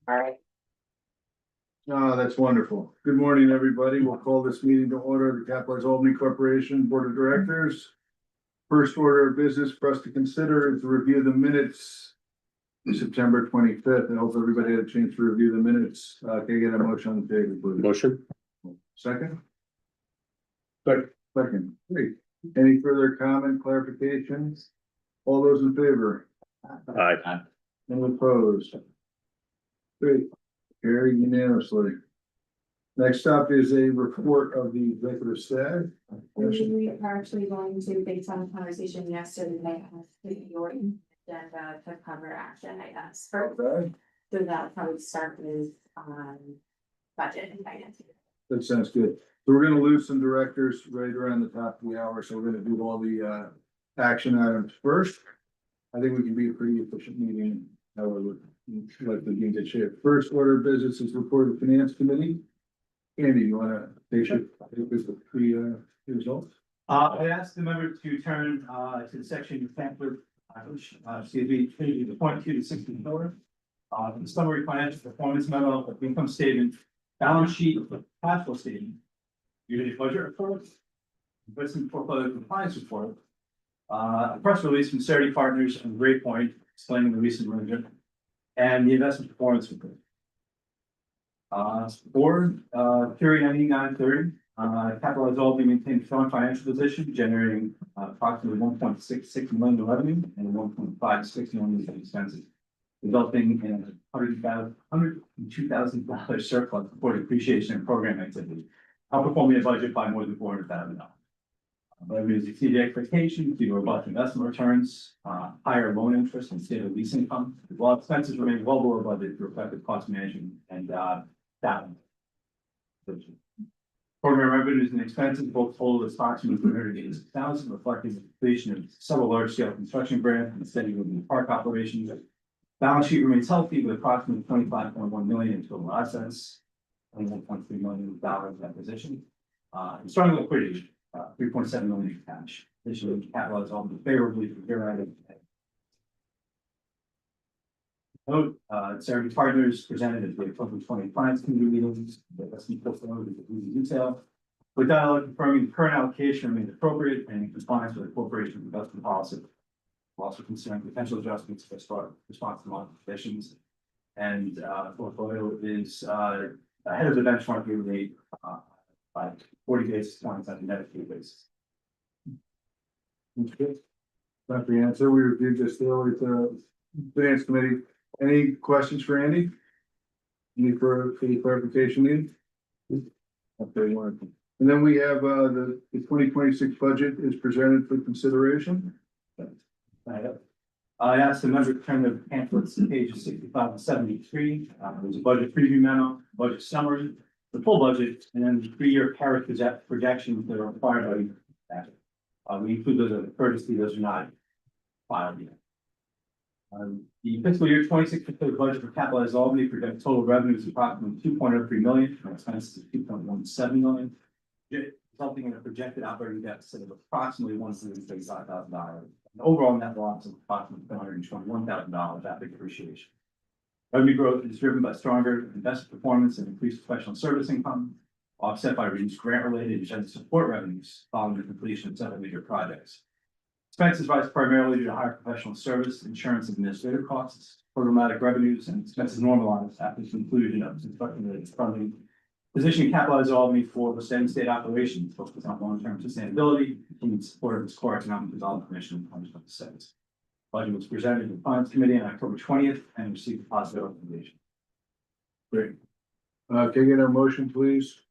All right. Oh, that's wonderful. Good morning, everybody. We'll call this meeting to order, the Capitals Albany Corporation Board of Directors. First order of business for us to consider is to review the minutes of September 25th. I hope everybody had a chance to review the minutes. Can I get a motion on the table, please? Motion. Second? Second. Great. Any further comment, clarifications? All those in favor? Aye. Any opposed? Great. Carried unanimously. Next up is a report of the executive staff. We are actually going to, based on the conversation yesterday, with your agenda to cover action items first. Okay, So that'll probably start with, budget and finance. that sounds good. So we're gonna lose some directors right around the top of the hour, so we're gonna do all the action items first. I think we can be a pretty efficient meeting, however, like the meeting that shape. First order of business is report of finance committee. Andy, you wanna take the results? I asked the member to turn to the section you pamphlet, the point 2 to 64. The summary financial performance memo, the income statement, balance sheet, cash flow statement, unit budget report, investment portfolio compliance report, a press release from Cerity Partners and Great Point explaining the recent merger, and the investment performance report. Board, period ending 9/30, Capitalized Albany maintained a strong financial position, generating approximately 1.66 million in revenue and 1.56 million in expenses, resulting in $102,000 surplus for depreciation and program activity, outperforming the budget by more than $400,000. Revenues exceeded expectations due to robust investment returns, higher loan interest and stable lease income, while expenses remain well below budget through effective cost management and staffing. Program revenues and expenses both totaled approximately $386,000, reflecting the completion of several large-scale construction grants and steady moving park operations. Balance sheet remains healthy with approximately $25.1 million in total assets, $21.3 million in acquisition, and strong liquidity. $3.7 million in cash. Additionally, Capitalized Albany favorably for year-end. Note, Cerity Partners presented at the October 20 Finance Committee meetings, the investment portfolio in detail. With dialogue confirming the current allocation remains appropriate and in compliance with the corporation's investment policy. We're also considering potential adjustments for response to market conditions. And portfolio is ahead of the benchmark we made by 40 basis points on a net basis. Okay. Not the answer. We reviewed this deal with the finance committee. Any questions for Andy? Any clarification needed? Okay, wonderful. And then we have the 2026 budget is presented for consideration. I asked the member to turn the pamphlets to pages 65 and 73. There's a budget preview memo, budget summary, the full budget, and then the 3-year carrot projections that are required by that. We include those as a courtesy, those are not filed yet. The fiscal year 26 budget for Capitalized Albany projects total revenues approximately $2.03 million, and expenses of $2.17 million, resulting in a projected operating deficit of approximately $135,000, and overall net loss of approximately $121,000 after depreciation. Revenue growth is driven by stronger investment performance and increased professional service income, offset by reduced grant-related and support revenues following the completion of several major projects. Expenses rise primarily due to higher professional service, insurance, and administrative costs, programmatic revenues, and expenses normalized after the conclusion of construction-related funding, positioning Capitalized Albany for the steady state operations focused on long-term sustainability, continued support of its core economic development mission in 2026. Budget was presented to the Finance Committee on October 20th and received positive recommendation. Great. Can I get a motion, please,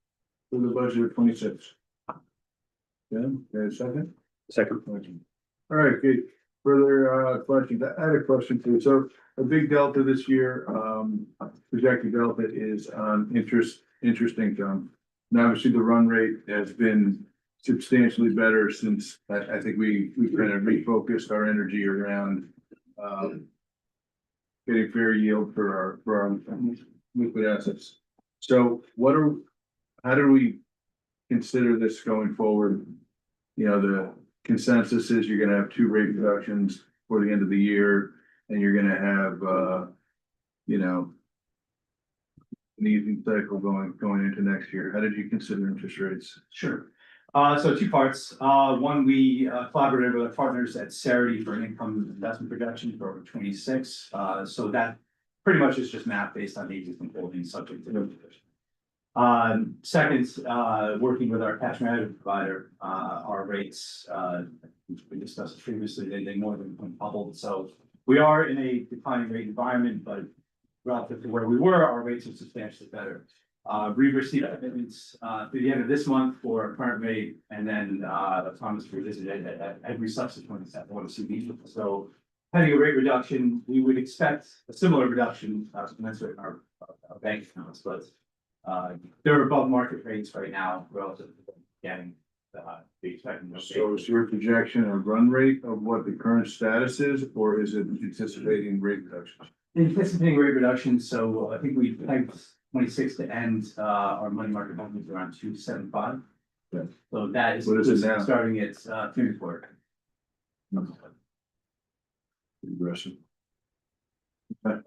for the budget of 26? Yeah, second? Second. All right, good. Further questions? I had a question too. So a big delta this year, projected delta is interest income. And obviously the run rate has been substantially better since I think we kind of refocused our energy around getting fair yield for our liquid assets. So how do we consider this going forward? You know, the consensus is you're gonna have 2 rate reductions for the end of the year, and you're gonna have you know, an easing cycle going into next year. How did you consider interest rates? Sure. So two parts. One, we collaborated with our partners at Cerity for an income investment projection for 26. So that pretty much is just math based on the existing holdings subject to revision. Second, working with our cash management provider, our rates, we discussed previously, they more than doubled. So we are in a declining rate environment, but relative to where we were, our rates are substantially better. We received commitments through the end of this month for a current rate, and then Thomas revisited at every subsequent CB. So pending a rate reduction, we would expect a similar reduction commensurate in our bank accounts, but they're above market rates right now relative to getting the expecting. So is your projection a run rate of what the current status is, or is it anticipating rate reductions? Anticipating rate reductions, so I think we pegged 26 to end our money market holdings around 275. Yeah. So that is What is it now? starting at 3.25. Aggressive. Okay.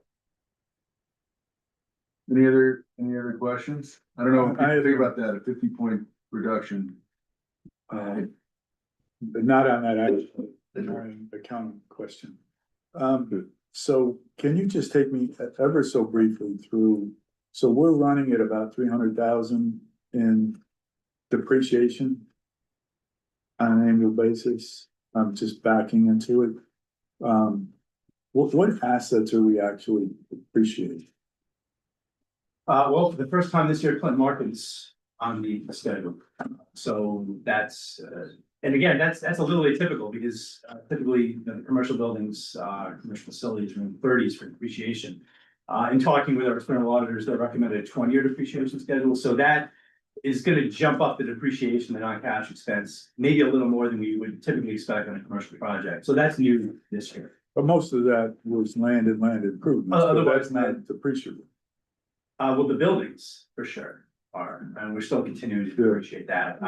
Any other questions? I don't know, I think about that, a 50-point reduction. But not on that actually, accounting question. So can you just take me ever so briefly through, so we're running at about 300,000 in depreciation on an annual basis. I'm just backing into it. What assets are we actually depreciating? Well, for the first time this year, Clinton Market's on the schedule. So that's, and again, that's a little atypical because typically the commercial buildings, commercial facilities are in the 30s for depreciation. In talking with our external auditors, they recommended a 20-year depreciation schedule. So that is going to jump up the depreciation, the non-cash expense, maybe a little more than we would typically expect on a commercial project. So that's new this year. But most of that was land and land improvements, but that's not depreciable. Well, the buildings for sure are, and we're still continuing to depreciate that.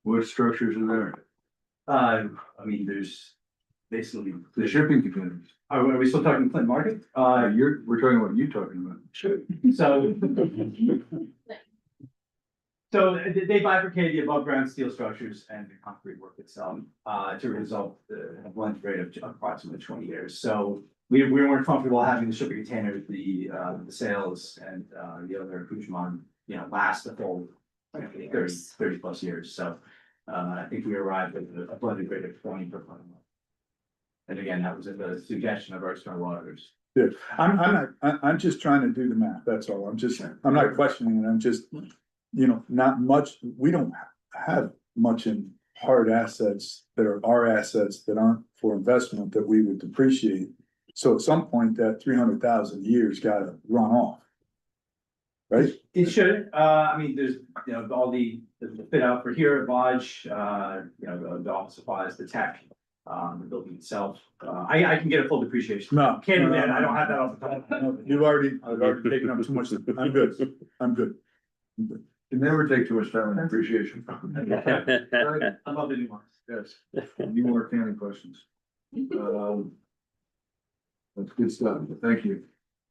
What structures are there? I mean, there's basically, The shipping containers. are we still talking Clinton Market? We're talking about you talking about. Sure. So. So they bifurcated the above ground steel structures and the concrete work itself, to result a blended rate of approximately 20 years. So we weren't comfortable having the shipping containers, the sales and, the other accoutrement, last the full 30 plus years. So, I think we arrived at a blended rate of 20 per ton. And again, that was at the suggestion of our external auditors. Yeah, I'm just trying to do the math, that's all. I'm not questioning it, I'm just, not much, we don't have much in hard assets that are our assets that aren't for investment that we would depreciate. So at some point, that 300,000 years gotta run off. Right? It should, I mean, there's, all the fit out for here at Lodge, the office supplies, the tech, the building itself. I can get a full depreciation. No. Can't, I don't have that off the top. I've already taken up too much, I'm good, I'm good. You never take too much time on appreciation. I love the nuance. Yes, any more accounting questions? That's good stuff, thank you.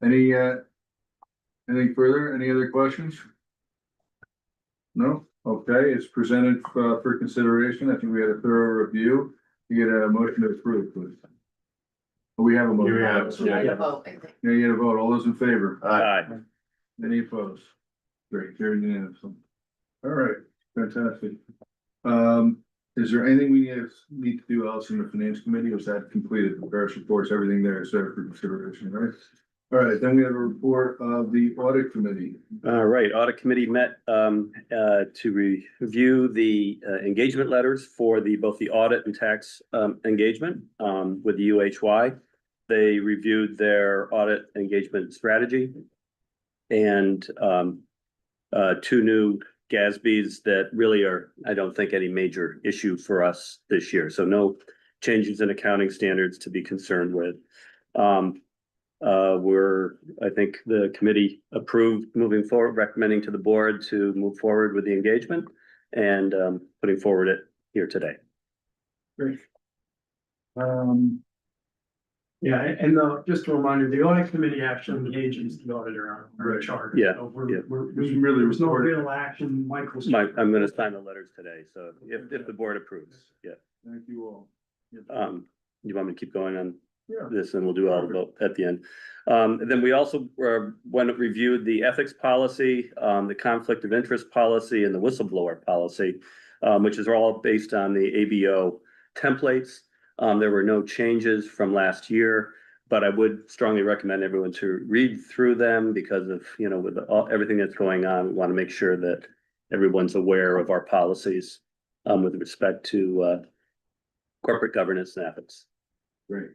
Anything further, any other questions? No, okay, it's presented for consideration, I think we had a thorough review, you get a motion to approve, please. We have a motion. Yeah, vote, I think. Yeah, you get a vote, all those in favor? Aye. Any opposed? Great, carried unanimously. All right, fantastic. Is there anything we need to do else in the finance committee, or is that completed, the various reports, everything there is there for consideration, right? All right, then we have a report of the audit committee. All right, audit committee met to review the engagement letters for both the audit and tax engagement with the UHY. They reviewed their audit engagement strategy and two new GASBs that really are, I don't think, any major issue for us this year. So no changes in accounting standards to be concerned with. I think the committee approved moving forward, recommending to the board to move forward with the engagement and putting forward it here today. Great. Yeah, and just a reminder, the audit committee actually engages the auditor on our charter. Yeah, So yeah. Really there's no reported. real action, Michael's. Mike, I'm gonna sign the letters today, so if the board approves, yeah. Thank you all. You want me to keep going on Yeah. this and we'll do all the vote at the end. And then we also went and reviewed the ethics policy, the conflict of interest policy and the whistleblower policy, which is all based on the ABO templates. There were no changes from last year, but I would strongly recommend everyone to read through them because of, with everything that's going on, we want to make sure that everyone's aware of our policies with respect to corporate governance and ethics. Great.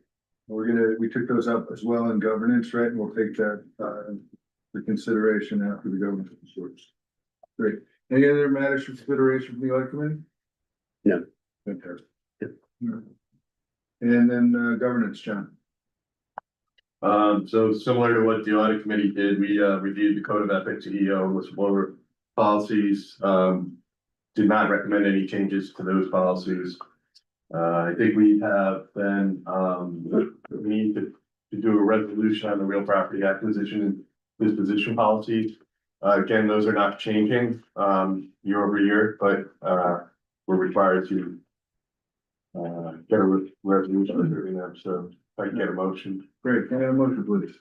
We took those up as well in governance, right? And we'll take that for consideration after the governance reports. Great. Any other matters for consideration from the audit committee? No. Fantastic. Yep. And then governance, John. So similar to what the audit committee did, we reviewed the code of ethics, EO, whistleblower policies. Did not recommend any changes to those policies. I think we have then, we need to do a resolution on the real property acquisition and disposition policies. Again, those are not changing, year over year, but, we're required to get a resolution approving them, so if I can get a motion. Great. Can I have a motion, please?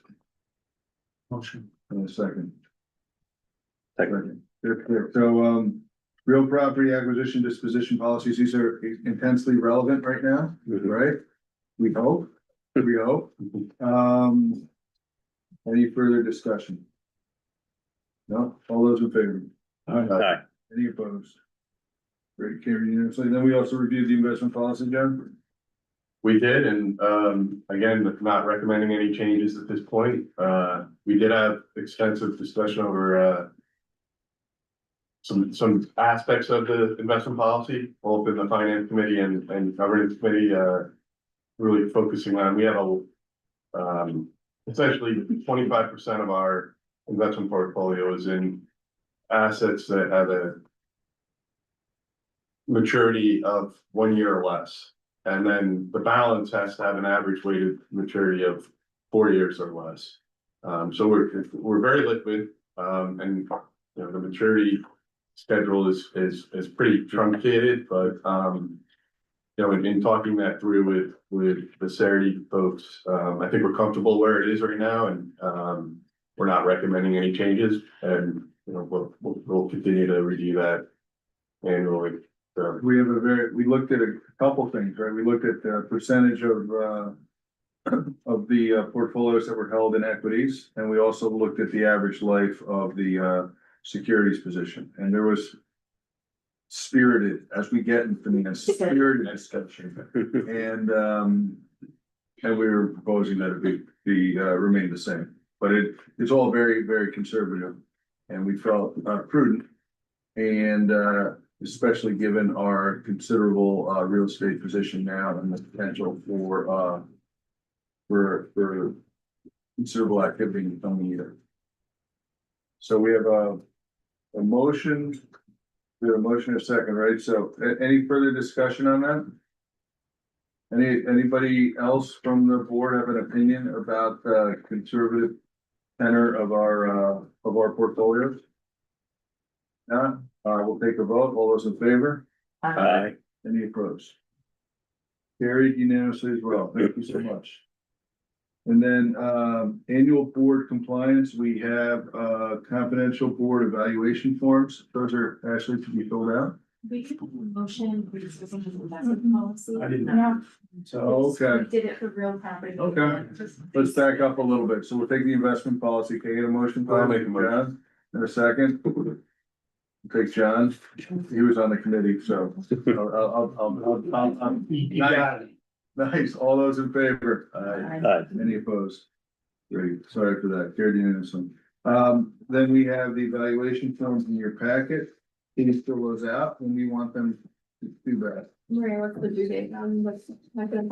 Motion. And a second. Second. Good. So, real property acquisition disposition policies, these are intensely relevant right now, right? We hope, we hope. Any further discussion? No, all those in favor? Aye. Any opposed? Great, carried unanimously. Then we also reviewed the investment policy, John. We did, and again, not recommending any changes at this point. We did have extensive discussion over some aspects of the investment policy, both in the finance committee and governance committee, really focusing on, we have essentially 25% of our investment portfolio is in assets that have a maturity of 1 year or less. And then the balance has to have an average weighted maturity of 4 years or less. So we're very liquid, and the maturity schedule is pretty truncated, but in talking that through with the Cerity folks, I think we're comfortable where it is right now, and we're not recommending any changes, and we'll continue to review that annually. So We looked at a couple things, right? We looked at the percentage of the portfolios that were held in equities, and we also looked at the average life of the securities position, and there was spirited, as we get in finance, spirited discussion. And we were proposing that it be remain the same, but it's all very, very conservative, and we felt prudent. And especially given our considerable real estate position now and the potential for considerable activity in the coming year. So we have a motion. We have a motion and a second, right? So any further discussion on that? Anybody else from the board have an opinion about the conservative tenor of our portfolios? No, we'll take a vote. All those in favor? Aye. Any opposed? Carried unanimously as well. Thank you so much. And then, annual board compliance, we have, confidential board evaluation forms. Those are actually to be filled out. We can have a motion for discussing the investment policy. I didn't No. So, okay, We did it for real property. Okay. let's back up a little bit. So we'll take the investment policy. Can I get a motion? please? I'll make a motion. John? And a second? We'll take John. He was on the committee, so I'll. You got it. Nice. All those in favor? Aye. Any opposed? Great, sorry for that, carried unanimously. Then we have the evaluation forms in your packet. Can you fill those out when we want them to do that? Maria, what's the due date on what's like a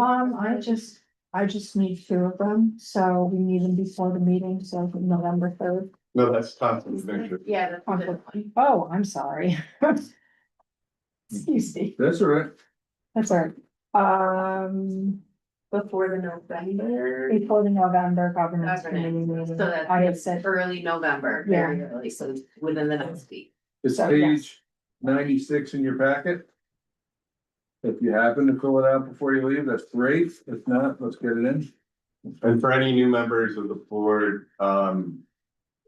I just need 2 of them, so we need them before the meeting, so November 3rd. no, that's conflict of interest. Yeah, that's. Oh, I'm sorry. Excuse me, That's all right. that's all right. Before the November. Before the November governance committee Governance, so meeting, that's I had said, early November, very early, so within the next week. Is So, page 96 in your packet? If you happen to fill it out before you leave, that's great. If not, let's get it in. And for any new members of the board,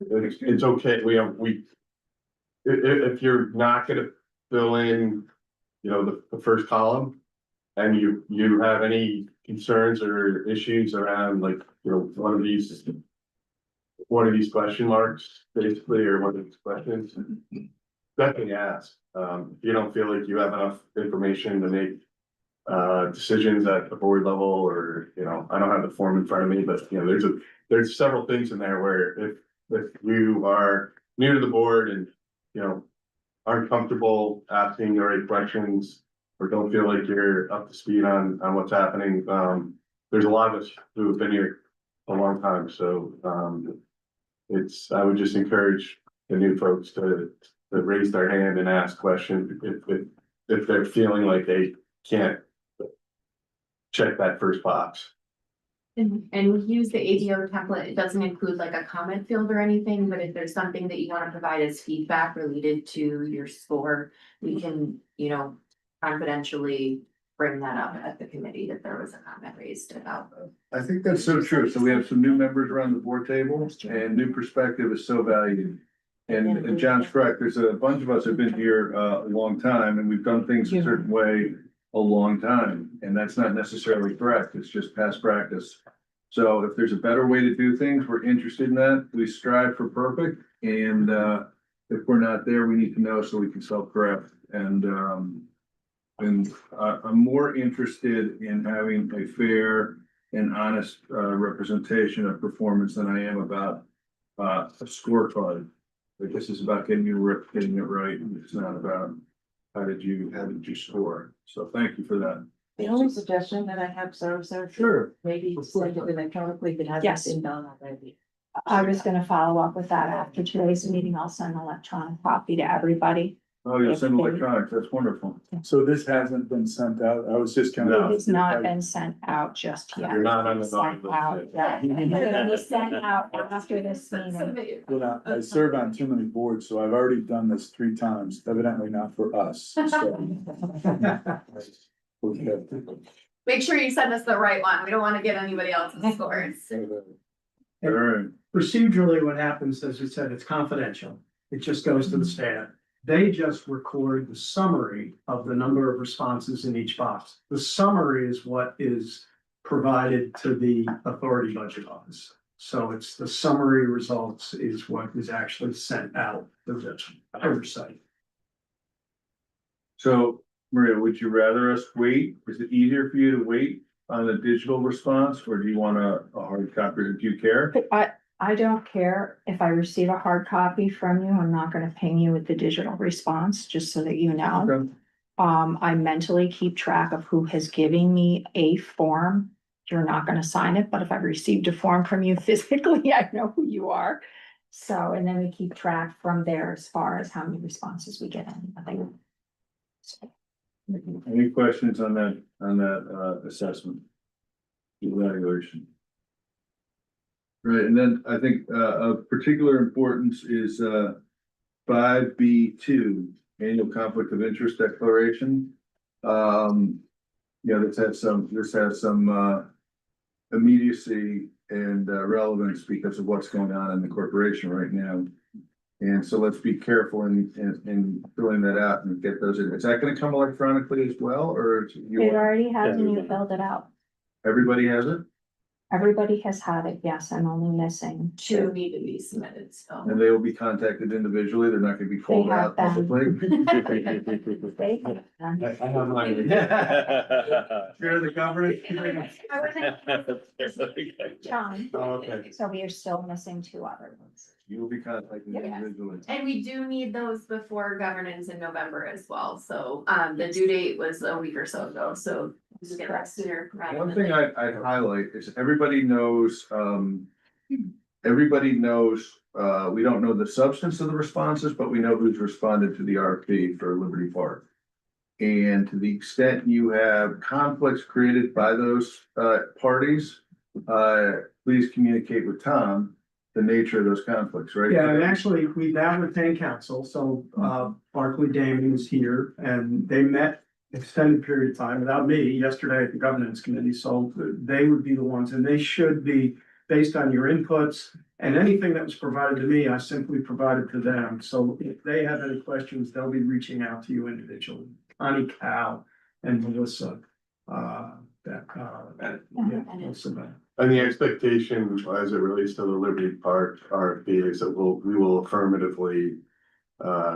it's okay, if you're not gonna fill in, you know, the first column. And you have any concerns or issues around like, you know, one of these question marks, basically, or one of these questions. Definitely ask, if you don't feel like you have enough information to make. Decisions at the board level, or, you know, I don't have the form in front of me, but, you know, there's several things in there where if you are new to the board and, you know. Aren't comfortable asking the right questions, or don't feel like you're up to speed on what's happening, there's a lot of us who have been here a long time, so, I would just encourage the new folks to raise their hand and ask questions if they're feeling like they can't check that first box. And we use the ADO template, it doesn't include like a comment field or anything, but if there's something that you wanna provide as feedback related to your score. We can, you know, confidentially bring that up at the committee that there was a comment raised about. I think that's so true. So we have some new members around the board table, and new perspective is so valued. And John's correct, there's a bunch of us have been here a long time, and we've done things a certain way a long time, and that's not necessarily correct, it's just past practice. So if there's a better way to do things, we're interested in that, we strive for perfect, and if we're not there, we need to know so we can self-correct. And I'm more interested in having a fair and honest representation of performance than I am about a scorecard. Like, this is about getting it right, and it's not about how did you score? So thank you for that. The only suggestion that I have, so Sure. maybe send it electronically, if it hasn't Yes. been done already. I was gonna follow up with that after today's meeting. I'll send an electronic copy to everybody. Oh, you'll send electronics, that's wonderful. So this hasn't been sent out, I was just kind It of. has not been sent out just yet. You're not on the Sent naughty out list yet. It'll be sent out after this meeting. Well, I serve on too many boards, so I've already done this 3 times, evidently not for us, so. Okay. Make sure you send us the right one, we don't wanna get anybody else's scores. All right, Procedurally, what happens, as you said, it's confidential. It just goes to the staff. They just record the summary of the number of responses in each box. The summary is what is provided to the authority budget office. So it's the summary results is what is actually sent out to the oversight. so Maria, would you rather us wait? Is it easier for you to wait on a digital response, or do you want a hard copy? Do you care? I don't care if I receive a hard copy from you. I'm not gonna ping you with the digital response, just so that you know. Okay. I mentally keep track of who has given me a form. You're not gonna sign it, but if I've received a form from you physically, I know who you are. So, and then we keep track from there as far as how many responses we get in. I think. Any questions on that assessment? Evaluation. Right, and then I think of particular importance is 5B2, annual conflict of interest declaration. Yeah, this has some immediacy and relevance because of what's going on in the corporation right now. And so let's be careful in filling that out and get those in. Is that gonna come electronically as well, or It already has, and you filled it out. everybody has it? Everybody has had it, yes, I'm only missing Two two. need to be submitted, so. And they will be contacted individually, they're not gonna be called have out them. publicly? They have them. I have mine. Share the governance. John, Oh, okay. so we are still missing 2 other ones. You will be contacted Yes. individually. And we do need those before governance in November as well, so the due date was a week or so ago, so. Just get that sooner rather One than thing later. I'd highlight is everybody knows, we don't know the substance of the responses, but we know who's responded to the RFP for Liberty Park. And to the extent you have conflicts created by those parties, please communicate with Tom the nature of those conflicts, right? Yeah, and actually, we now retain counsel, so Barclay Damon is here, and they met extended period of time without me yesterday at the governance committee, so they would be the ones, and they should be based on your inputs. And anything that was provided to me, I simply provided to them, so if they have any questions, they'll be reaching out to you individually. Connie Cow and Melissa, Melissa. And the expectation as it relates to the Liberty Park RFP is that we will affirmatively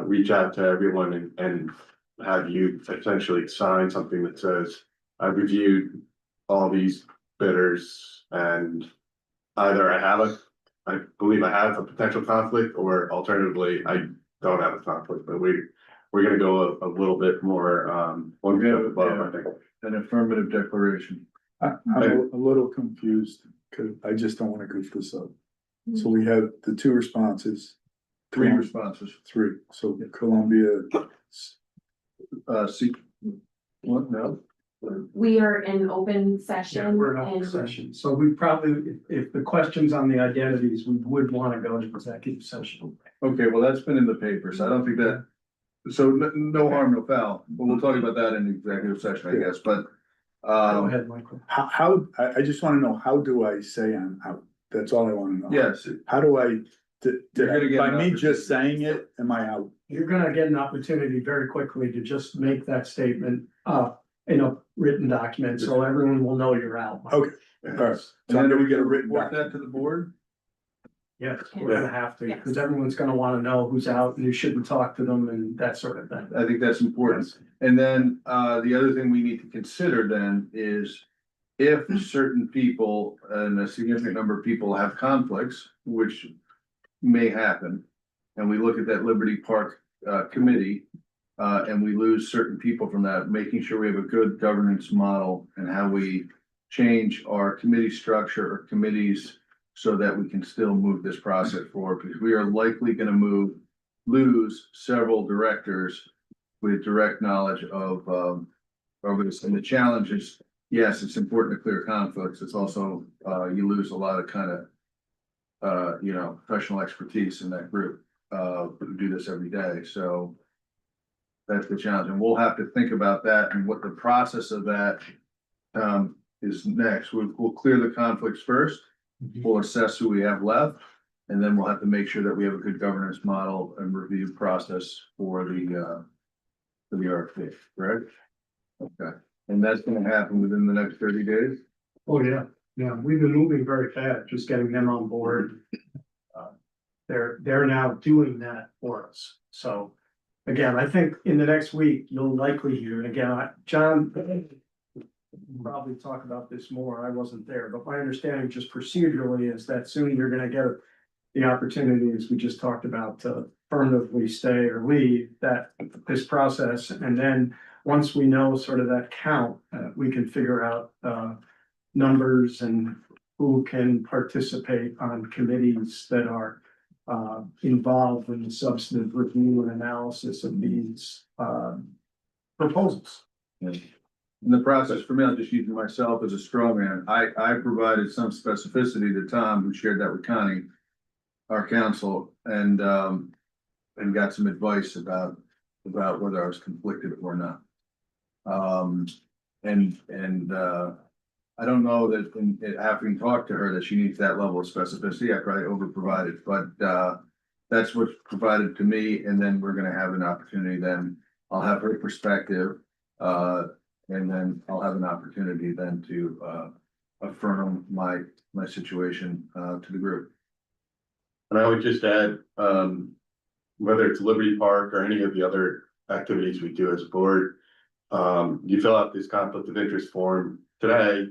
reach out to everyone and have you essentially sign something that says, I've reviewed all these bidders and either I believe I have a potential conflict, or alternatively, I don't have a conflict, but we're gonna go a little bit more, one step above, I think. An affirmative declaration. I'm a little confused, cause I just don't wanna goof this up. So we have the two responses. Three responses. Three, so Columbia, What, no? We are in open Yeah, session we're in open and session, so we probably, if the questions on the identities, we would wanna go to executive session. Okay, well, that's been in the paper, so I don't think that, so no harm, no foul, but we'll talk about that in executive session, I guess, but. Go ahead, Michael. I just wanna know, how do I say I'm out? That's all I wanna know. Yes, How do I, You're gonna get by an me opportunity. just saying it, am I out? You're gonna get an opportunity very quickly to just make that statement in a written document, so everyone will know you're out. Okay. Alright, so and I'm then gonna we get a can written report document. that to the board. Yes, we're gonna have to, because everyone's gonna wanna know who's out and you shouldn't talk to them and that sort of thing. I think that's important. And then, the other thing we need to consider then is if certain people and a significant number of people have conflicts, which may happen, and we look at that Liberty Park, committee, and we lose certain people from that, making sure we have a good governance model and how we change our committee structure or committees so that we can still move this process forward, because we are likely gonna lose several directors with direct knowledge of this. And the challenge is, yes, it's important to clear conflicts. It's also, you lose a lot of kind of, professional expertise in that group, who do this every day. So that's the challenge. And we'll have to think about that and what the process of that, is next. We'll clear the conflicts first. We'll assess who we have left. And then we'll have to make sure that we have a good governance model and review process for the RFP, correct? Okay, and that's gonna happen within the next 30 days? Oh, yeah, yeah, we've been moving very fast, just getting them on board. They're now doing that for us, so. Again, I think in the next week, you'll likely hear, and again, John. We'll probably talk about this more, I wasn't there, but my understanding just procedurally is that soon you're gonna get the opportunity, as we just talked about, to affirmatively stay or leave this process, and then once we know sort of that count, we can figure out numbers and who can participate on committees that are involved in the substantive review and analysis of these proposals. In the process, for me, I'm just using myself as a straw man. I provided some specificity to Tom, who shared that with Connie, our counsel, and got some advice about whether I was conflicted or not. I don't know that in having talked to her that she needs that level of specificity. I probably over provided, but that's what's provided to me, and then we're gonna have an opportunity, then I'll have her perspective. And then I'll have an opportunity then to affirm my situation to the group. And I would just add, whether it's Liberty Park or any of the other activities we do as a board, you fill out this conflict of interest form today.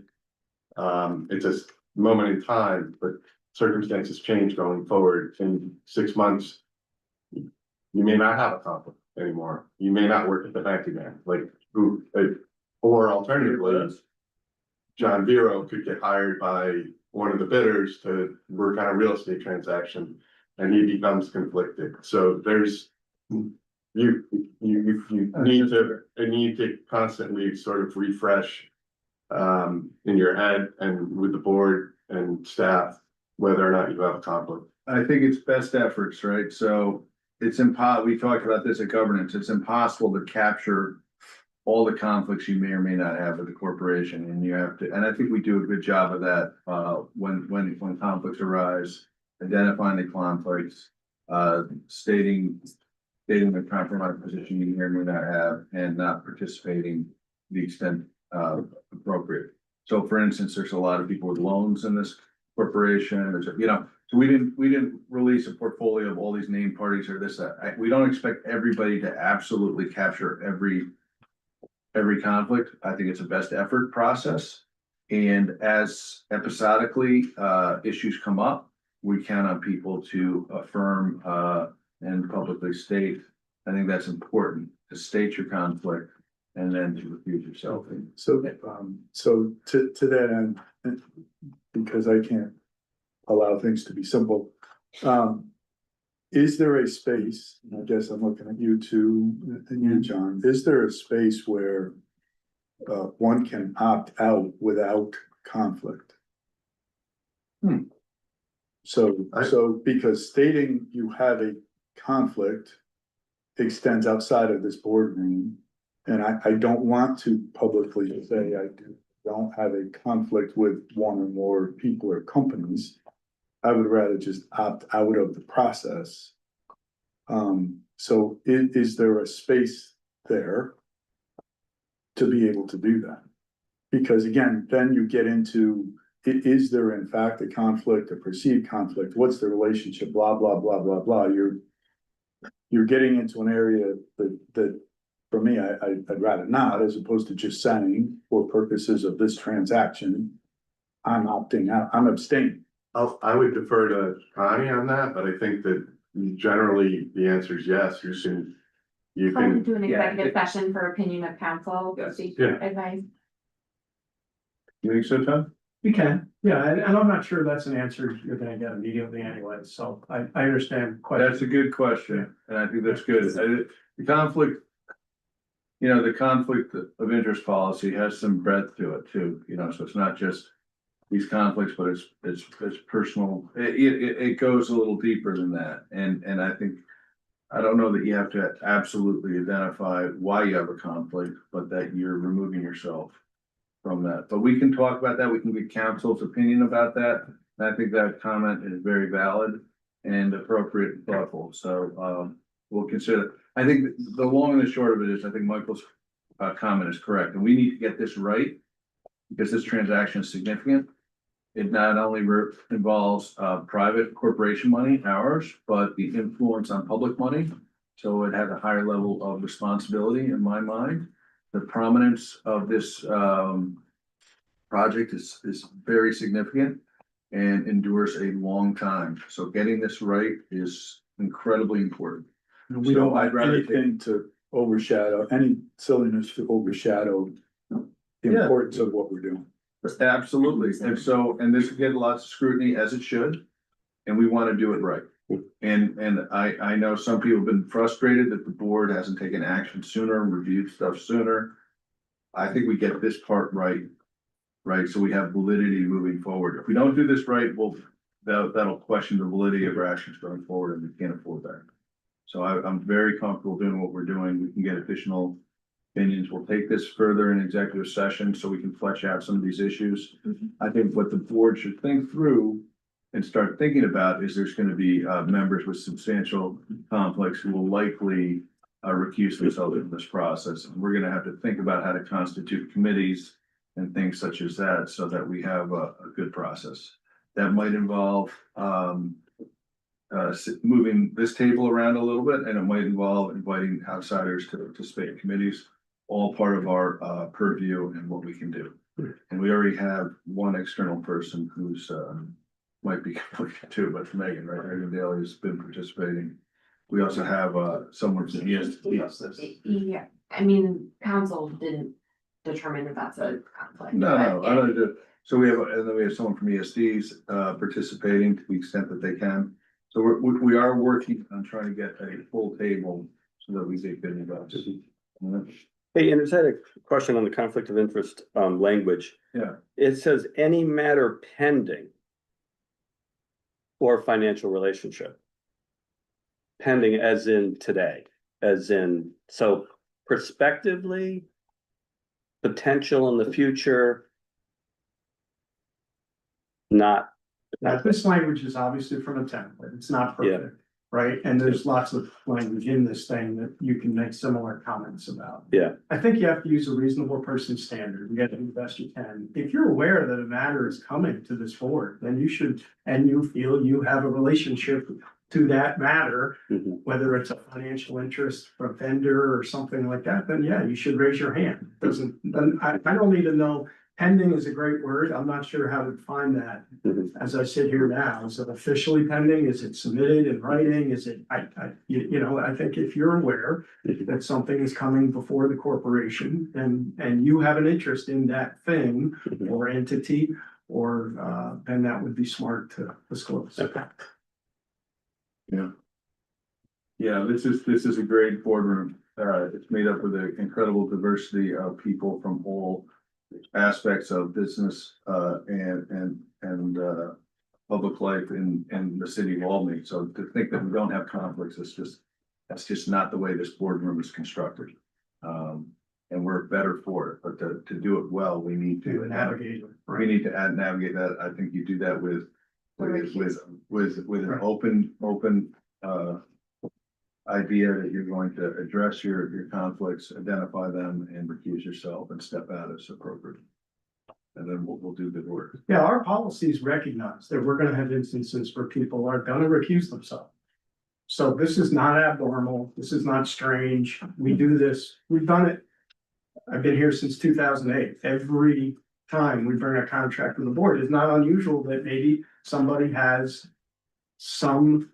It's a moment in time, but circumstances change going forward. In 6 months, you may not have a conflict anymore. You may not work at the bank again, or alternatively, John Vero could get hired by one of the bidders to work on a real estate transaction, and he becomes conflicted. So there's you need to constantly sort of refresh. In your head and with the board and staff, whether or not you have a conflict. I think it's best efforts, right? So it's we talked about this at governance, it's impossible to capture all the conflicts you may or may not have with the corporation, and you have to, and I think we do a good job of that, when conflicts arise, identifying the conflicts, stating the compromised position you may or may not have, and not participating to the extent appropriate. So for instance, there's a lot of people with loans in this corporation, so we didn't release a portfolio of all these named parties or this, that. We don't expect everybody to absolutely capture every conflict. I think it's a best effort process. And as episodically, issues come up, we count on people to affirm, and publicly state. I think that's important, to state your conflict and then to refuse yourself. So, to that end, because I can't allow things to be simple. Is there a space, and I guess I'm looking at you two and you, John, is there a space where one can opt out without conflict? So because stating you have a conflict extends outside of this boardroom. And I don't want to publicly say I don't have a conflict with one or more people or companies. I would rather just opt out of the process. So is there a space there to be able to do that? Because again, then you get into, is there in fact a conflict, a perceived conflict? What's the relationship? Blah, blah, blah, blah, blah. You're getting into an area that for me, I'd rather not, as opposed to just saying, for purposes of this transaction, I'm opting out, I'm abstaining. I would defer to Connie on that, but I think that generally the answer is yes, you Trying to can, do an yeah, executive session for opinion of council, Yes. seek Yeah. advice. You think so, Tom? We can, yeah, and I'm not sure that's an answer you're gonna get immediately anyway, so I understand. That's a good question, and I think that's good. The conflict, the conflict of interest policy has some breadth to it too, so it's not just these conflicts, but it's personal. It goes a little deeper than that. And I think, I don't know that you have to absolutely identify why you have a conflict, but that you're removing yourself from that. But we can talk about that. We can get counsel's opinion about that. And I think that comment is very valid and appropriate and thoughtful. So, we'll consider. I think the long and the short of it is, I think Michael's comment is correct, and we need to get this right because this transaction is significant. It not only involves private corporation money, ours, but the influence on public money. So it has a higher level of responsibility in my mind. The prominence of this project is very significant and endures a long time. So getting this right is incredibly important. We don't want anything to overshadow, any silliness to overshadow the importance of what we're doing. Absolutely. And this will get lots of scrutiny, as it should, and we want to do it right. And I know some people have been frustrated that the board hasn't taken action sooner, reviewed stuff sooner. I think we get this part right, so we have validity moving forward. If we don't do this right, that'll question the validity of our actions going forward, and we can't afford that. So I'm very comfortable doing what we're doing. We can get additional opinions. We'll take this further in executive session so we can flesh out some of these issues. I think what the board should think through and start thinking about is there's going to be members with substantial conflicts who will likely recuse themselves in this process. And we're going to have to think about how to constitute committees and things such as that so that we have a good process. That might involve moving this table around a little bit, and it might involve inviting outsiders to participate in committees, all part of our purview and what we can do. And we already have one external person who's might be conflicted too, but Megan, right? Megan Daly has been participating. We also have someone from ESD. Yeah, I mean, council didn't determine if that's a conflict. No, but I don't do. So we have, and then we have someone from ESDs participating to the extent that they can. So we are working on trying to get a full table so that we get good advice. Hey, and is that a question on the conflict of interest, language? Yeah. It says any matter pending or financial relationship. Pending as in today, as in, so prospectively, potential in the future. Not, Now, this language is obviously from a template, it's not perfect, right? And there's lots of language in this thing that you can make similar comments about. Yeah. I think you have to use a reasonable person standard, you gotta do the best you can. If you're aware that a matter is coming to this board, then you should, and you feel you have a relationship to that matter, Mhm. whether it's a financial interest for a vendor or something like that, then yeah, you should raise your hand. Doesn't, then I don't need to know, pending is a great word, I'm not sure how to define that. Mhm. As I sit here now, is it officially pending? Is it submitted in writing? Is it, you know, I think if you're aware that something is coming before the corporation and you have an interest in that thing or entity, or, then that would be smart to disclose. Okay. Yeah, this is a great boardroom. It's made up with an incredible diversity of people from all aspects of business, and public life in the city of Albany. So to think that we don't have conflicts, that's just not the way this boardroom is constructed. And we're better for it, but to do it well, we need to Navigate, we need to navigate that. I think you do that with an open idea that you're going to address your conflicts, identify them, and recuse yourself and step out as appropriate. And then we'll do good work. Yeah, our policies recognize that we're gonna have instances where people are gonna recuse themselves. So this is not abnormal, this is not strange, we do this, we've done it. I've been here since 2008, every time we bring a contract to the board, it's not unusual that maybe somebody has some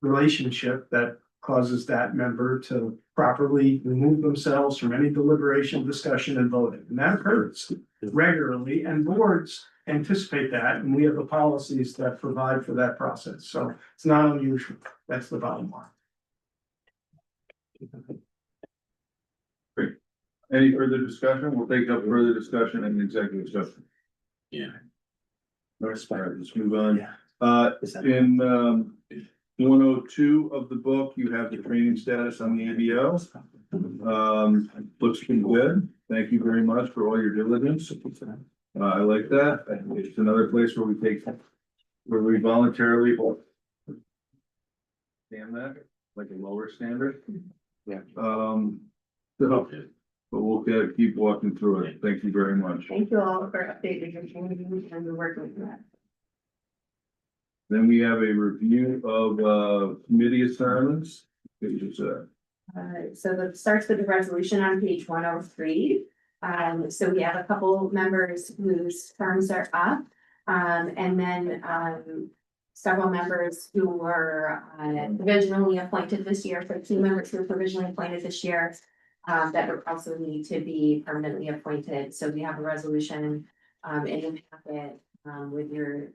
relationship that causes that member to properly remove themselves from any deliberation, discussion, and voting. And that occurs regularly, and boards anticipate that, and we have the policies that provide for that process. So it's not unusual. That's the bottom line. Any further discussion? We'll take up further discussion in the executive session. Yeah. All right, let's move on. Is that- In 102 of the book, you have the training status on the ABO. Looks pretty good. Thank you very much for all your diligence. I like that. It's another place where we voluntarily stand that, like a lower standard. Yeah. But we'll keep walking through it. Thank you very much. Thank you all for updating your training and the work with that. Then we have a review of committee assignments. So that starts with the resolution on page 103. So we have a couple members whose terms are up. And then several members who were provisionally appointed this year, so 2 members who were provisionally appointed this year. That would also need to be permanently appointed. So we have a resolution in the packet with your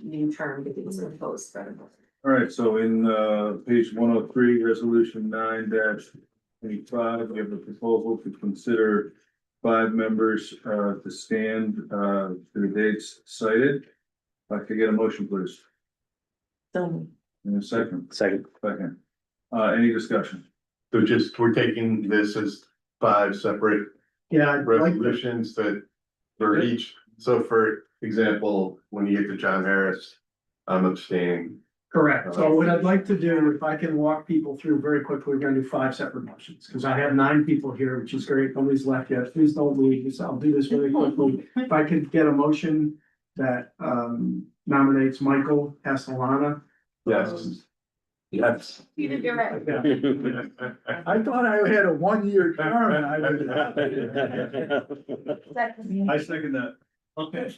new term to be proposed for the board. All right, so in page 103, resolution 9-25, we have a proposal to consider 5 members to stand to the dates cited. If I could get a motion, please. So, In a second. Second. Any discussion? So just, we're taking this as 5 separate Yeah, I'd like to, resolutions that for each, so for example, when you get to John Harris, I'm abstaining. correct. So what I'd like to do, if I can walk people through very quickly, we're gonna do 5 separate motions, because I have 9 people here, which is great. Nobody's left yet. Please don't leave. So I'll do this really quickly. If I could get a motion that nominates Michael Castellana. Yes. Yes. You did your right. I thought I had a 1-year term and I would. I second that. Okay.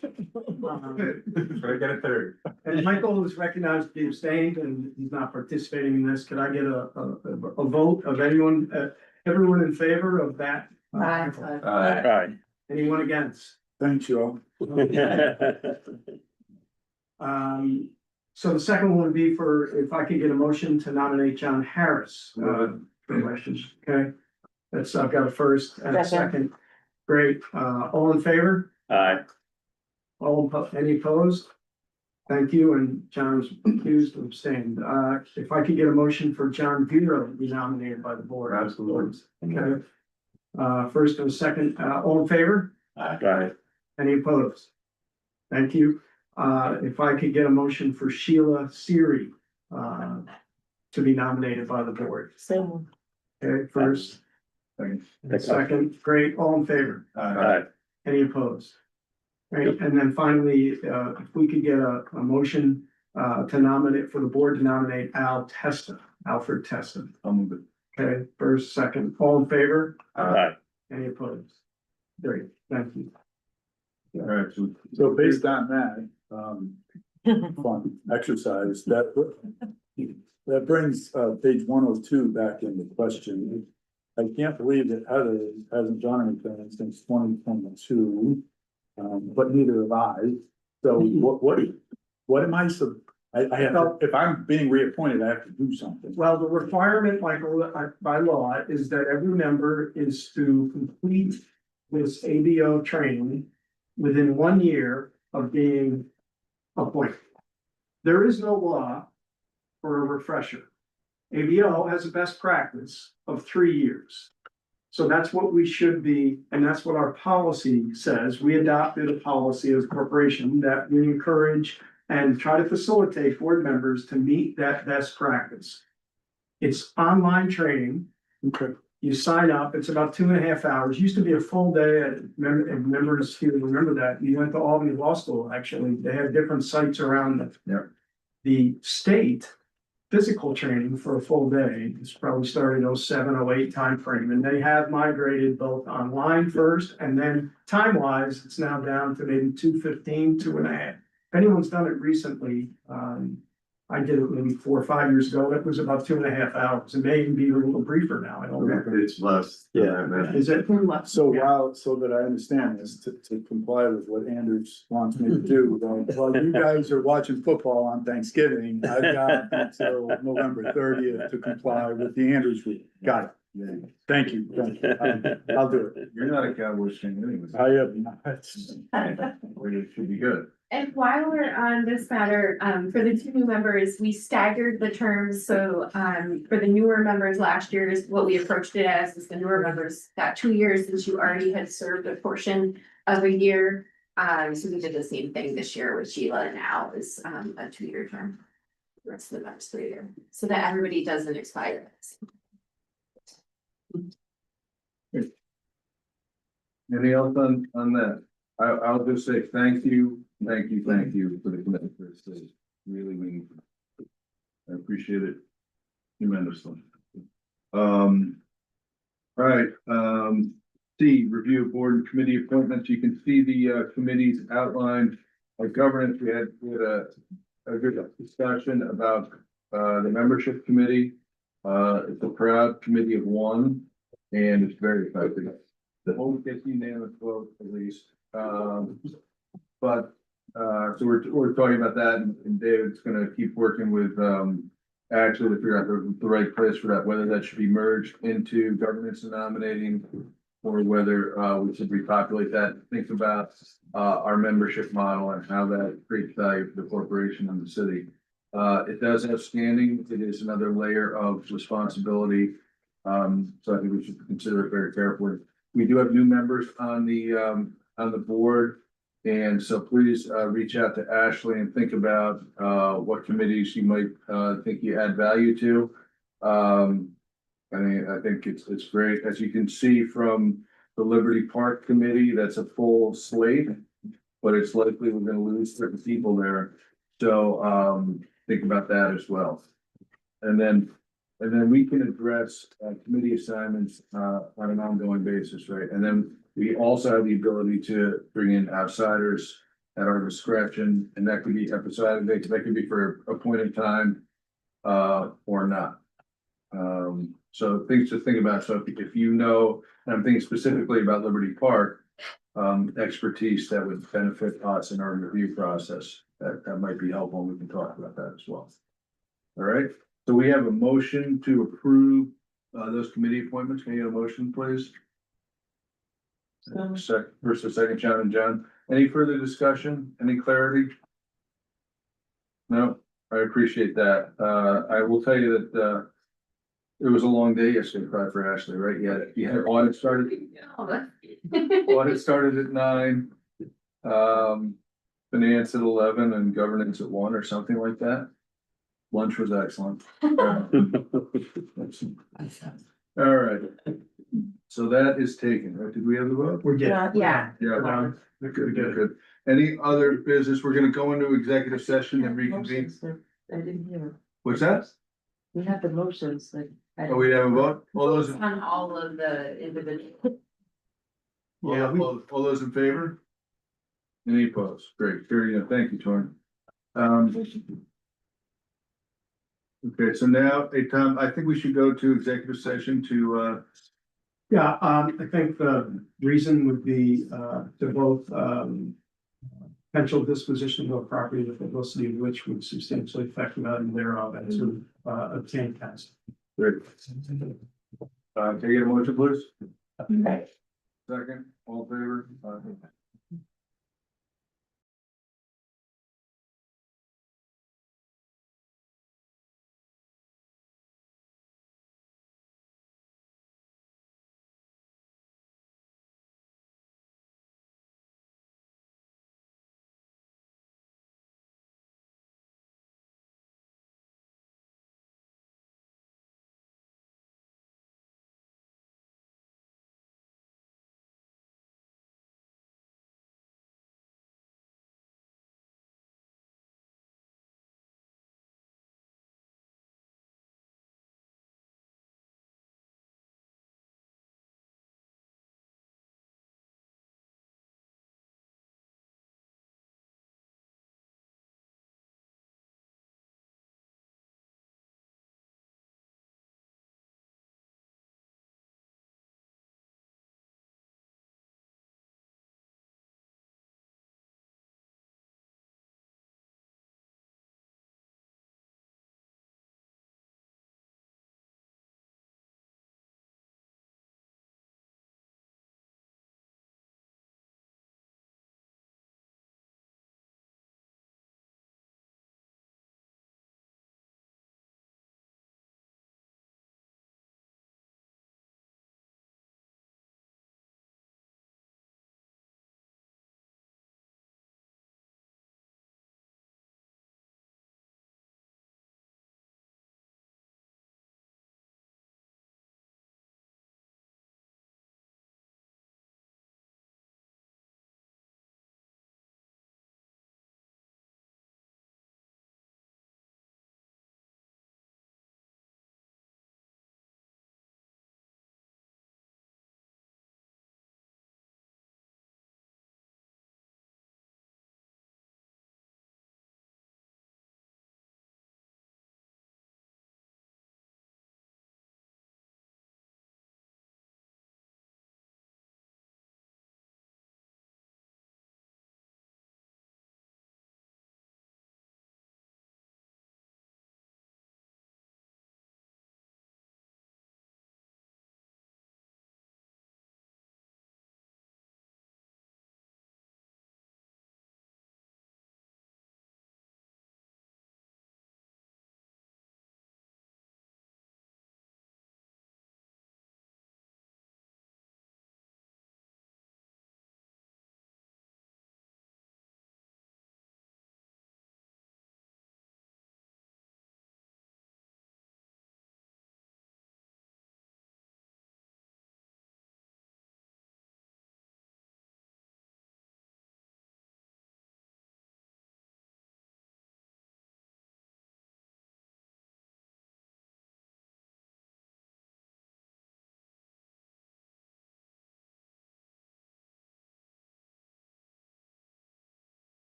I get a third. And Michael is recognized to be abstained and he's not participating in this. Could I get a vote of anyone, everyone in favor of that? Aye. Alright. Anyone against? Thanks, you all. So the second one would be for, if I could get a motion to nominate John Harris, for elections, okay? That's, I've got a first and a second. Great, all in favor? Aye. Any opposed? Thank you, and John's accused and abstained. If I could get a motion for John Bureau to be nominated by the board. Absolutely. Okay. First and a second, all in favor? Aye. Any opposed? Thank you. If I could get a motion for Sheila Siri, to be nominated by the board. So, Okay, first, second, great, all in favor? Aye. Any opposed? Right, and then finally, if we could get a motion, to nominate, for the board to nominate Alfred Testa. I'll move it. Okay, first, second, all in favor? Aye. Any opposed? Great, thank you. All right, So based on that, fun exercise, that brings, page 102 back into question. I can't believe that Heather hasn't done anything since 2022, but neither have I. So what am I, I have, if I'm being reappointed, I have to do something. Well, the requirement, Michael, by law, is that every member is to complete this ABO training within 1 year of being appointed. There is no law for a refresher. ABO has a best practice of 3 years. So that's what we should be, and that's what our policy says. We adopted a policy as a corporation that we encourage and try to facilitate board members to meet that best practice. It's online training. Okay. You sign up, it's about 2.5 hours, used to be a full day at members, if you remember that, you went to Albany Law School, actually, they had different sites around the state. Physical training for a full day, it's probably started 07, 08 timeframe, and they have migrated both online first, and then time-wise, it's now down to maybe 2:15, 2.5. If anyone's done it recently, I did it maybe 4 or 5 years ago, it was about 2.5 hours, it may even be a little briefer now, I don't know. It's less. than that. Is it? So so that I understand this, to comply with what Anders wants me to do, while you guys are watching football on Thanksgiving, I've got until November 30th to comply with the Anders rule. Got it. Thank you. I'll do it. You're not a Cowboys fan anyways. I have not. It should be good. And while we're on this matter, for the 2 new members, we staggered the terms, so, for the newer members last year is what we approached it as, is the newer members got 2 years since you already had served a portion of a year. So we did the same thing this year with Sheila, and now is, a 2-year term. The rest of the members 3-year, so that everybody doesn't expire. Anything else on that? I'll just say thank you for the commitment for this. It's really meaningful. I appreciate it tremendously. All right, C, review of board and committee appointments. You can see the committees outlined. Like governance, we had a good discussion about the membership committee. It's a proud committee of 1, and it's very effective. The whole gets unanimous vote at least. But so we're talking about that, and David's gonna keep working with actually to figure out the right place for that, whether that should be merged into governance and nominating, or whether we should repopulate that. Think about our membership model and how that creates value for the corporation and the city. It does have standing. It is another layer of responsibility. So I think we should consider it very carefully. We do have new members on the board. And so please reach out to Ashley and think about what committees you might think you add value to. I think it's great. As you can see from the Liberty Park Committee, that's a full slate, but it's likely we're gonna lose certain people there. So think about that as well. And then we can address committee assignments on an ongoing basis, right? And then we also have the ability to bring in outsiders at our discretion, and that could be episodic, that could be for a point in time or not. So things to think about. So if you know, and I'm thinking specifically about Liberty Park, expertise that would benefit us in our review process. That might be helpful, and we can talk about that as well. All right, so we have a motion to approve those committee appointments. Can you get a motion, please? First or second, John and John. Any further discussion? Any clarity? No, I appreciate that. I will tell you that it was a long day yesterday, probably for Ashley, right? You had audit started. Audit started at 9. Finance at 11 and governance at 1 or something like that. Lunch was excellent. All right. So that is taken, right? Did we have the vote? We're good. Yeah. Yeah. Good, Good, good. good. Any other business? We're gonna go into executive session and reconvene. Motions that I didn't hear. What's that? We had the motions that. I Oh, we have a vote? All those, On all of the individual. Yeah, all those in favor? Any opposed? Great, very good. Thank you, Torrin. Okay, so now, hey, Tom, I think we should go to executive session to, Yeah, I think the reason would be, to both, potential disposition of property, the publicity of which would substantially affect the value thereof, and to, obtain counsel. great. Can I get a motion, please? Okay. Second, all in favor?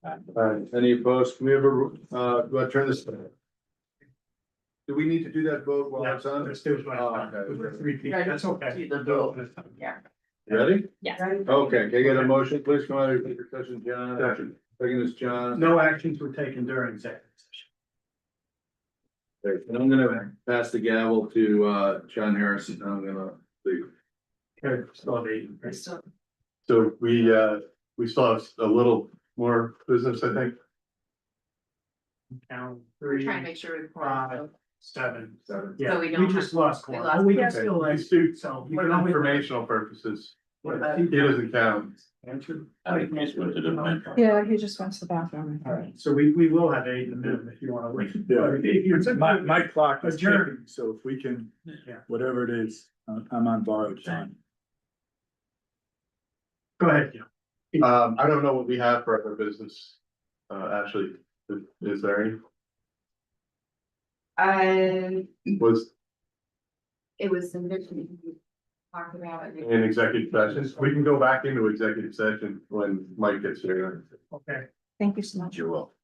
Alright, any opposed? Can we have a, do I turn this? Do we need to do that vote while it's on? Let's do it right Oh, now. okay. With repeat, that's okay. Do the vote. Yeah. Ready? Yes. Okay, can I get a motion, please come out of your session, John? Second is John. No actions were taken during executive session. Okay, and I'm gonna pass the gavel to, John Harrison, I'm gonna leave. Okay, so the. So we still have a little more business, I think. Count We're three, trying to make sure. we're- 7. Seven. Yeah, So we we don't just have- lost we one. lost- We can Yeah. still Okay. execute, so. you For can always- informational purposes, What he about- doesn't count. Answer. I think he's went to the mentor. Yeah, he just went to the bathroom. All right, so we will have 8 in a minute if you wanna wait. Yeah. If you're- My clock is Adjourn. ticking, so if we can, Yeah. whatever it is, I'm on borrowed time. Go ahead, Joe. I don't know what we have for other business. Actually, is there any? Was It was some good we talked about it. in executive sessions, we can go back into executive session when Mike gets here. Okay. Thank you so much. You're welcome.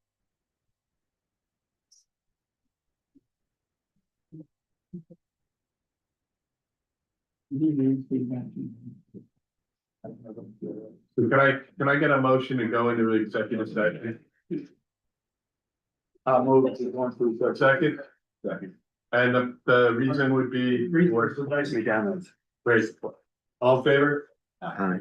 So can I get a motion to go into executive session? Move to one through Second? Second. And the reason would be. Great. All in favor? Aye.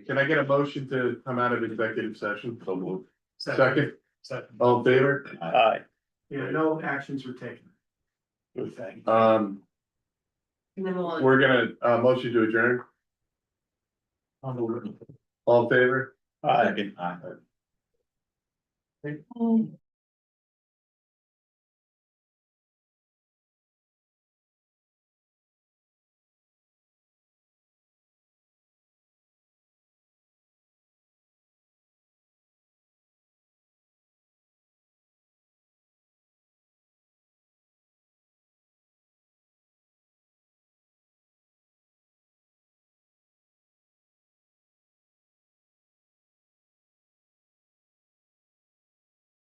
Can I get a motion to come out of executive session? So moved. Second. Second, all in favor? Aye. Yeah, no actions were taken. Okay. And then we'll. We're gonna, motion to adjourn, all in favor? Second. Aye. Um,